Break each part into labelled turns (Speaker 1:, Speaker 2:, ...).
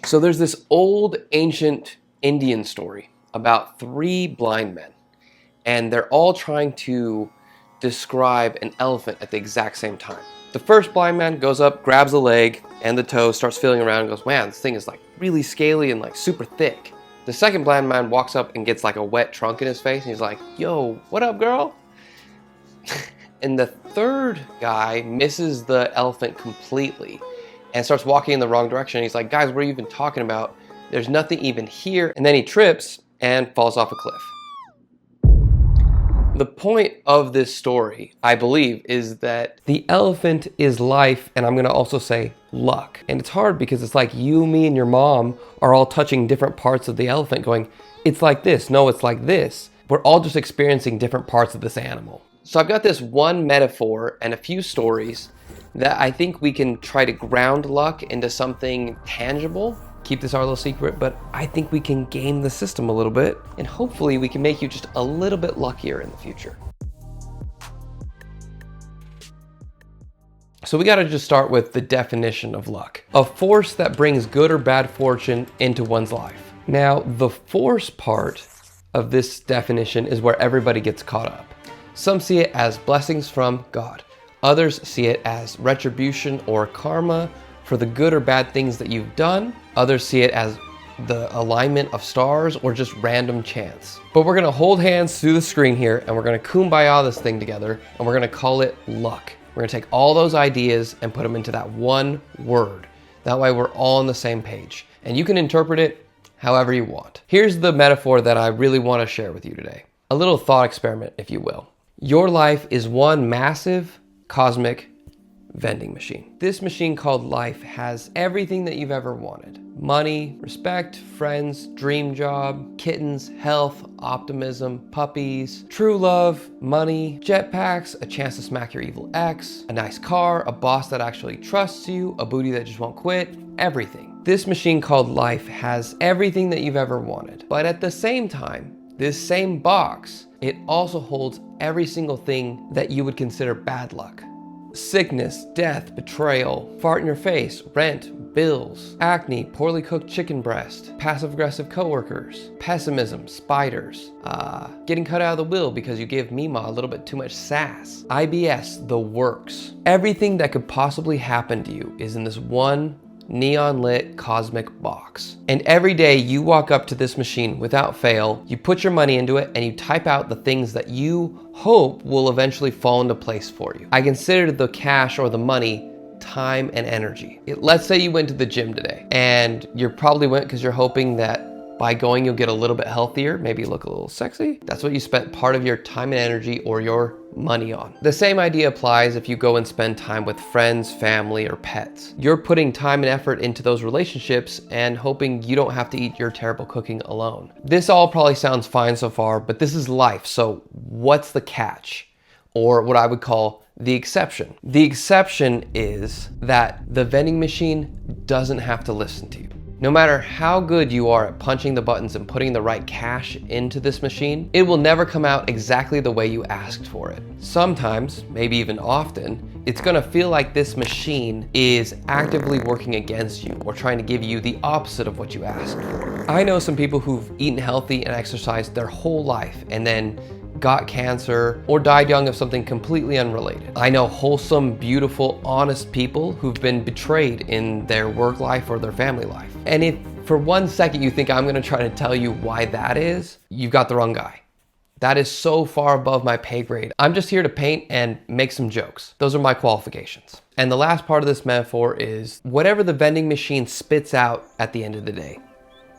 Speaker 1: So there's this old ancient Indian story about three blind men, and they're all trying to describe an elephant at the exact same time. The first blind man goes up, grabs a leg and the toe, starts feeling around and goes, man, this thing is like really scaly and like super thick. The second blind man walks up and gets like a wet trunk in his face and he's like, yo, what up, girl? And the third guy misses the elephant completely and starts walking in the wrong direction. He's like, guys, what are you even talking about? There's nothing even here. And then he trips and falls off a cliff. The point of this story, I believe, is that the elephant is life, and I'm gonna also say luck. And it's hard because it's like you, me, and your mom are all touching different parts of the elephant going, it's like this, no, it's like this. We're all just experiencing different parts of this animal. So I've got this one metaphor and a few stories that I think we can try to ground luck into something tangible. Keep this our little secret, but I think we can game the system a little bit, and hopefully we can make you just a little bit luckier in the future. So we gotta just start with the definition of luck. A force that brings good or bad fortune into one's life. Now, the force part of this definition is where everybody gets caught up. Some see it as blessings from God. Others see it as retribution or karma for the good or bad things that you've done. Others see it as the alignment of stars or just random chance. But we're gonna hold hands through the screen here and we're gonna kumbaya this thing together and we're gonna call it luck. We're gonna take all those ideas and put them into that one word. That way we're all on the same page. And you can interpret it however you want. Here's the metaphor that I really wanna share with you today. A little thought experiment, if you will. Your life is one massive cosmic vending machine. This machine called life has everything that you've ever wanted. Money, respect, friends, dream job, kittens, health, optimism, puppies, true love, money, jetpacks, a chance to smack your evil ex, a nice car, a boss that actually trusts you, a booty that just won't quit, everything. This machine called life has everything that you've ever wanted. But at the same time, this same box, it also holds every single thing that you would consider bad luck. Sickness, death, betrayal, fart in your face, rent, bills, acne, poorly cooked chicken breast, passive-aggressive coworkers, pessimism, spiders, getting cut out of the will because you give Mima a little bit too much sass, IBS, the works. Everything that could possibly happen to you is in this one neon lit cosmic box. And every day you walk up to this machine without fail, you put your money into it and you type out the things that you hope will eventually fall into place for you. I consider the cash or the money time and energy. Let's say you went to the gym today and you probably went because you're hoping that by going you'll get a little bit healthier, maybe look a little sexy. That's what you spent part of your time and energy or your money on. The same idea applies if you go and spend time with friends, family, or pets. You're putting time and effort into those relationships and hoping you don't have to eat your terrible cooking alone. This all probably sounds fine so far, but this is life. So what's the catch? Or what I would call the exception. The exception is that the vending machine doesn't have to listen to you. No matter how good you are at punching the buttons and putting the right cash into this machine, it will never come out exactly the way you asked for it. Sometimes, maybe even often, it's gonna feel like this machine is actively working against you or trying to give you the opposite of what you asked for. I know some people who've eaten healthy and exercised their whole life and then got cancer or died young of something completely unrelated. I know wholesome, beautiful, honest people who've been betrayed in their work life or their family life. And if for 1 second you think I'm gonna try to tell you why that is, you've got the wrong guy. That is so far above my pay grade. I'm just here to paint and make some jokes. Those are my qualifications. And the last part of this metaphor is whatever the vending machine spits out at the end of the day,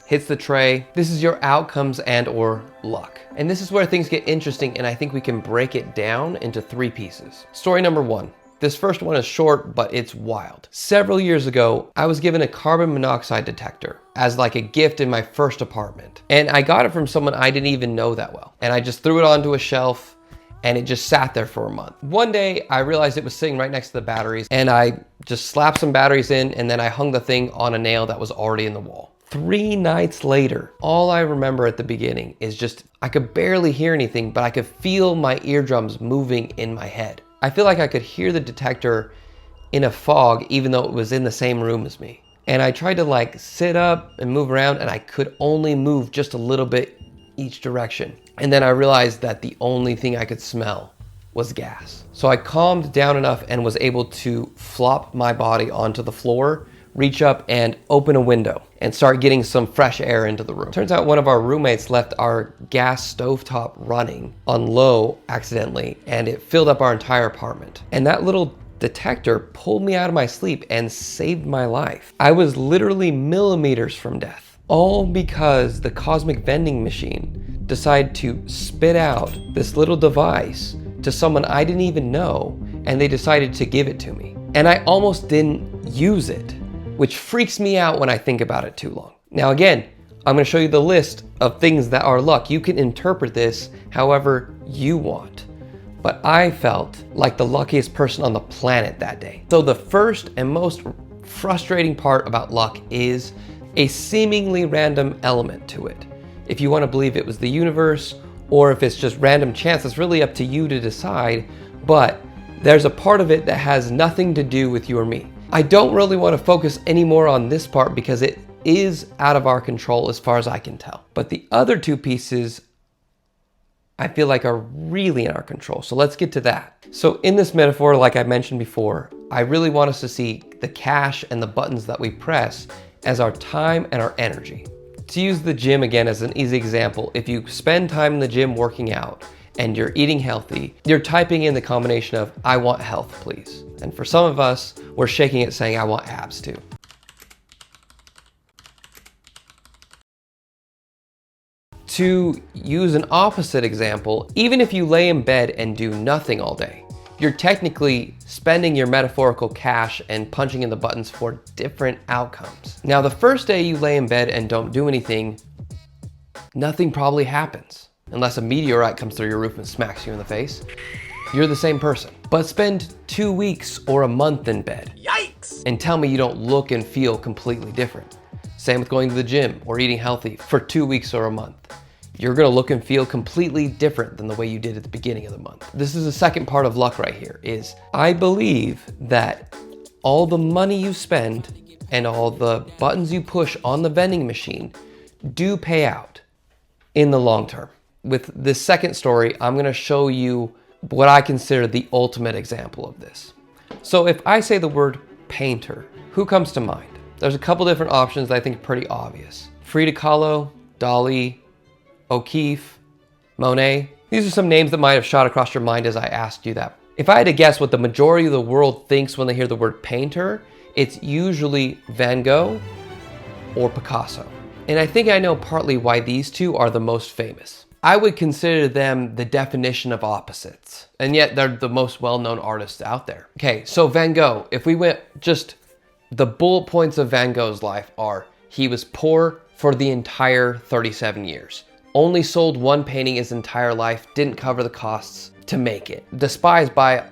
Speaker 1: hits the tray, this is your outcomes and or luck. And this is where things get interesting, and I think we can break it down into 3 pieces. Story number 1. This first one is short, but it's wild. Several years ago, I was given a carbon monoxide detector as like a gift in my first apartment. And I got it from someone I didn't even know that well. And I just threw it onto a shelf and it just sat there for a month. One day I realized it was sitting right next to the batteries and I just slapped some batteries in and then I hung the thing on a nail that was already in the wall. 3 nights later, all I remember at the beginning is just, I could barely hear anything, but I could feel my eardrums moving in my head. I feel like I could hear the detector in a fog, even though it was in the same room as me. And I tried to like sit up and move around, and I could only move just a little bit each direction. And then I realized that the only thing I could smell was gas. So I calmed down enough and was able to flop my body onto the floor, reach up and open a window and start getting some fresh air into the room. Turns out one of our roommates left our gas stovetop running on low accidentally, and it filled up our entire apartment. And that little detector pulled me out of my sleep and saved my life. I was literally millimeters from death, all because the cosmic vending machine decided to spit out this little device to someone I didn't even know, and they decided to give it to me. And I almost didn't use it, which freaks me out when I think about it too long. Now again, I'm gonna show you the list of things that are luck. You can interpret this however you want, but I felt like the luckiest person on the planet that day. So the first and most frustrating part about luck is a seemingly random element to it. If you wanna believe it was the universe, or if it's just random chance, it's really up to you to decide, but there's a part of it that has nothing to do with you or me. I don't really want to focus anymore on this part because it is out of our control as far as I can tell. But the other two pieces I feel like are really in our control. So let's get to that. So in this metaphor, like I mentioned before, I really want us to see the cash and the buttons that we press as our time and our energy. To use the gym again as an easy example, if you spend time in the gym working out and you're eating healthy, you're typing in the combination of, I want health, please. And for some of us, we're shaking it saying, I want abs too. To use an opposite example, even if you lay in bed and do nothing all day, you're technically spending your metaphorical cash and punching in the buttons for different outcomes. Now, the first day you lay in bed and don't do anything, nothing probably happens. Unless a meteorite comes through your roof and smacks you in the face. You're the same person. But spend 2 weeks or a month in bed. Yikes! And tell me you don't look and feel completely different. Same with going to the gym or eating healthy for 2 weeks or a month. You're gonna look and feel completely different than the way you did at the beginning of the month. This is the second part of luck right here, is I believe that all the money you spend and all the buttons you push on the vending machine do pay out in the long term. With this second story, I'm gonna show you what I consider the ultimate example of this. So if I say the word painter, who comes to mind? There's a couple different options that I think are pretty obvious. Frida Kahlo, Dali, O'Keeffe, Monet. These are some names that might have shot across your mind as I asked you that. If I had to guess what the majority of the world thinks when they hear the word painter, it's usually Van Gogh or Picasso. And I think I know partly why these two are the most famous. I would consider them the definition of opposites, and yet they're the most well-known artists out there. Okay, so Van Gogh, if we went just the bullet points of Van Gogh's life are, he was poor for the entire 37 years. Only sold one painting his entire life, didn't cover the costs to make it. Despised by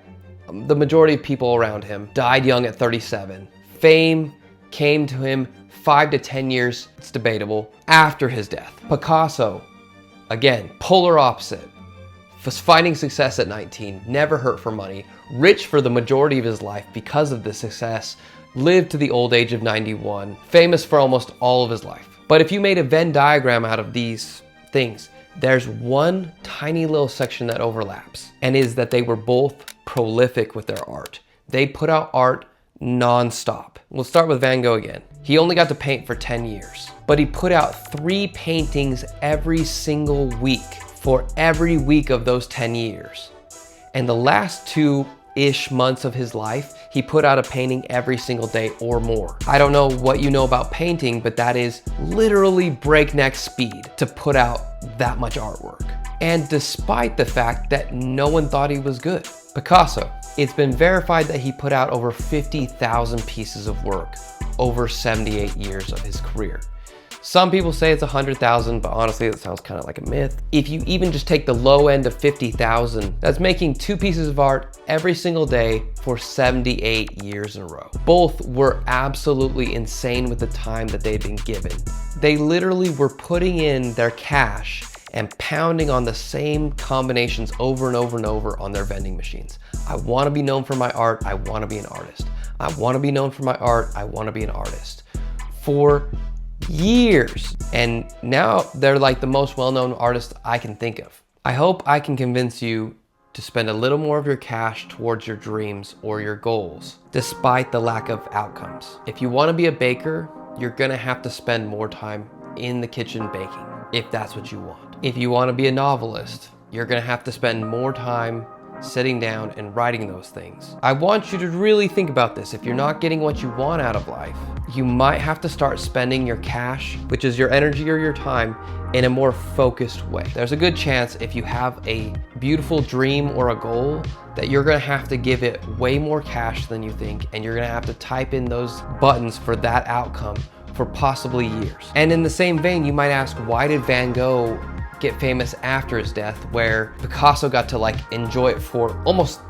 Speaker 1: the majority of people around him, died young at 37. Fame came to him 5 to 10 years, it's debatable, after his death. Picasso, again, polar opposite. Was finding success at 19, never hurt for money, rich for the majority of his life because of the success, lived to the old age of 91, famous for almost all of his life. But if you made a Venn diagram out of these things, there's one tiny little section that overlaps, and is that they were both prolific with their art. They put out art non-stop. We'll start with Van Gogh again. He only got to paint for 10 years, but he put out 3 paintings every single week for every week of those 10 years. And the last 2-ish months of his life, he put out a painting every single day or more. I don't know what you know about painting, but that is literally breakneck speed to put out that much artwork. And despite the fact that no one thought he was good. Picasso, it's been verified that he put out over 50,000 pieces of work over 78 years of his career. Some people say it's 100,000, but honestly, that sounds kind of like a myth. If you even just take the low end of 50,000, that's making 2 pieces of art every single day for 78 years in a row. Both were absolutely insane with the time that they'd been given. They literally were putting in their cash and pounding on the same combinations over and over and over on their vending machines. I want to be known for my art. I want to be an artist. I want to be known for my art. I want to be an artist. for years. And now they're like the most well-known artists I can think of. I hope I can convince you to spend a little more of your cash towards your dreams or your goals, despite the lack of outcomes. If you want to be a baker, you're gonna have to spend more time in the kitchen baking, if that's what you want. If you want to be a novelist, you're gonna have to spend more time sitting down and writing those things. I want you to really think about this. If you're not getting what you want out of life, you might have to start spending your cash, which is your energy or your time, in a more focused way. There's a good chance if you have a beautiful dream or a goal that you're gonna have to give it way more cash than you think, and you're gonna have to type in those buttons for that outcome for possibly years. And in the same vein, you might ask, why did Van Gogh get famous after his death, where Picasso got to like enjoy it for almost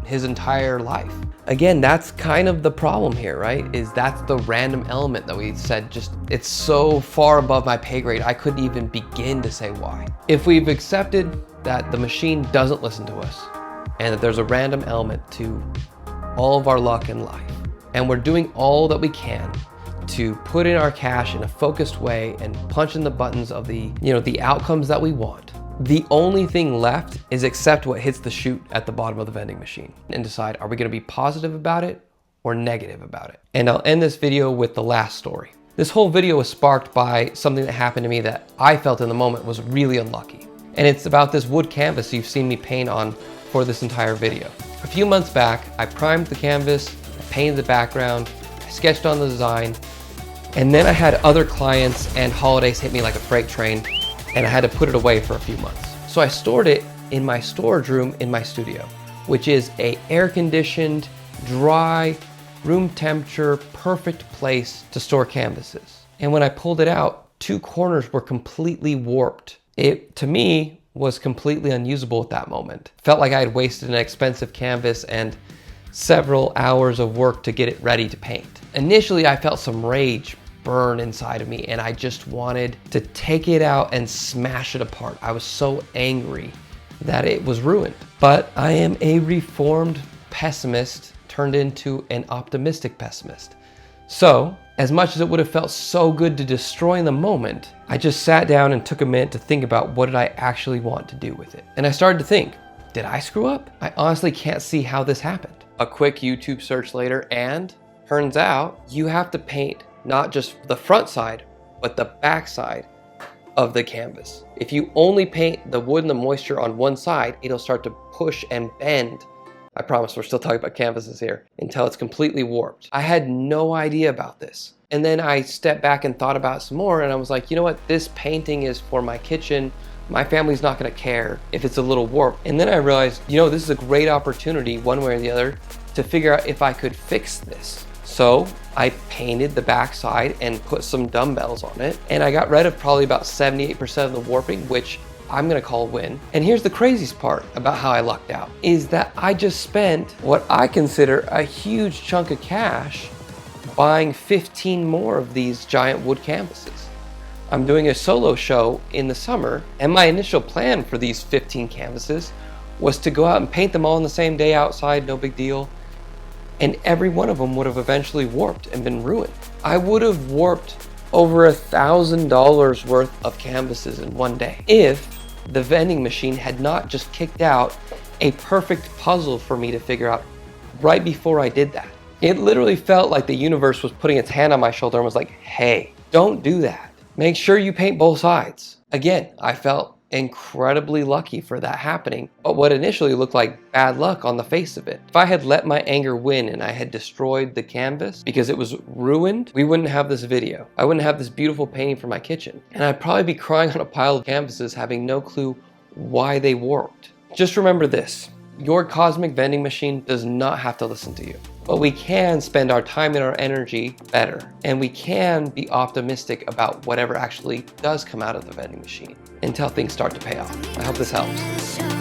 Speaker 1: his entire life? Again, that's kind of the problem here, right? Is that's the random element that we said, just it's so far above my pay grade, I couldn't even begin to say why. If we've accepted that the machine doesn't listen to us and that there's a random element to all of our luck in life, and we're doing all that we can to put in our cash in a focused way and punch in the buttons of the, the outcomes that we want, the only thing left is accept what hits the chute at the bottom of the vending machine and decide, are we gonna be positive about it or negative about it? And I'll end this video with the last story. This whole video was sparked by something that happened to me that I felt in the moment was really unlucky. And it's about this wood canvas you've seen me paint on for this entire video. A few months back, I primed the canvas, I painted the background, I sketched on the design, and then I had other clients and holidays hit me like a freight train, and I had to put it away for a few months. So I stored it in my storage room in my studio, which is a air-conditioned, dry, room temperature, perfect place to store canvases. And when I pulled it out, 2 corners were completely warped. It, to me, was completely unusable at that moment. Felt like I had wasted an expensive canvas and several hours of work to get it ready to paint. Initially, I felt some rage burn inside of me, and I just wanted to take it out and smash it apart. I was so angry that it was ruined. But I am a reformed pessimist turned into an optimistic pessimist. So, as much as it would have felt so good to destroy in the moment, I just sat down and took a minute to think about what did I actually want to do with it. And I started to think, did I screw up? I honestly can't see how this happened. A quick YouTube search later, and turns out you have to paint not just the front side, but the back side of the canvas. If you only paint the wood and the moisture on one side, it'll start to push and bend. I promise we're still talking about canvases here, until it's completely warped. I had no idea about this. And then I stepped back and thought about it some more, and I was like, you know what? This painting is for my kitchen. My family's not gonna care if it's a little warped. And then I realized, this is a great opportunity, one way or the other, to figure out if I could fix this. So I painted the back side and put some dumbbells on it, and I got rid of probably about 78% of the warping, which I'm gonna call a win. And here's the craziest part about how I lucked out, is that I just spent what I consider a huge chunk of cash buying 15 more of these giant wood canvases. I'm doing a solo show in the summer, and my initial plan for these 15 canvases was to go out and paint them all on the same day outside, no big deal. And every one of them would have eventually warped and been ruined. I would have warped over $1,000 worth of canvases in one day if the vending machine had not just kicked out a perfect puzzle for me to figure out right before I did that. It literally felt like the universe was putting its hand on my shoulder and was like, hey, don't do that. Make sure you paint both sides. Again, I felt incredibly lucky for that happening, but what initially looked like bad luck on the face of it. If I had let my anger win and I had destroyed the canvas because it was ruined, we wouldn't have this video. I wouldn't have this beautiful painting for my kitchen. And I'd probably be crying on a pile of canvases having no clue why they warped. Just remember this, your cosmic vending machine does not have to listen to you. But we can spend our time and our energy better, and we can be optimistic about whatever actually does come out of the vending machine until things start to pay off. I hope this helps.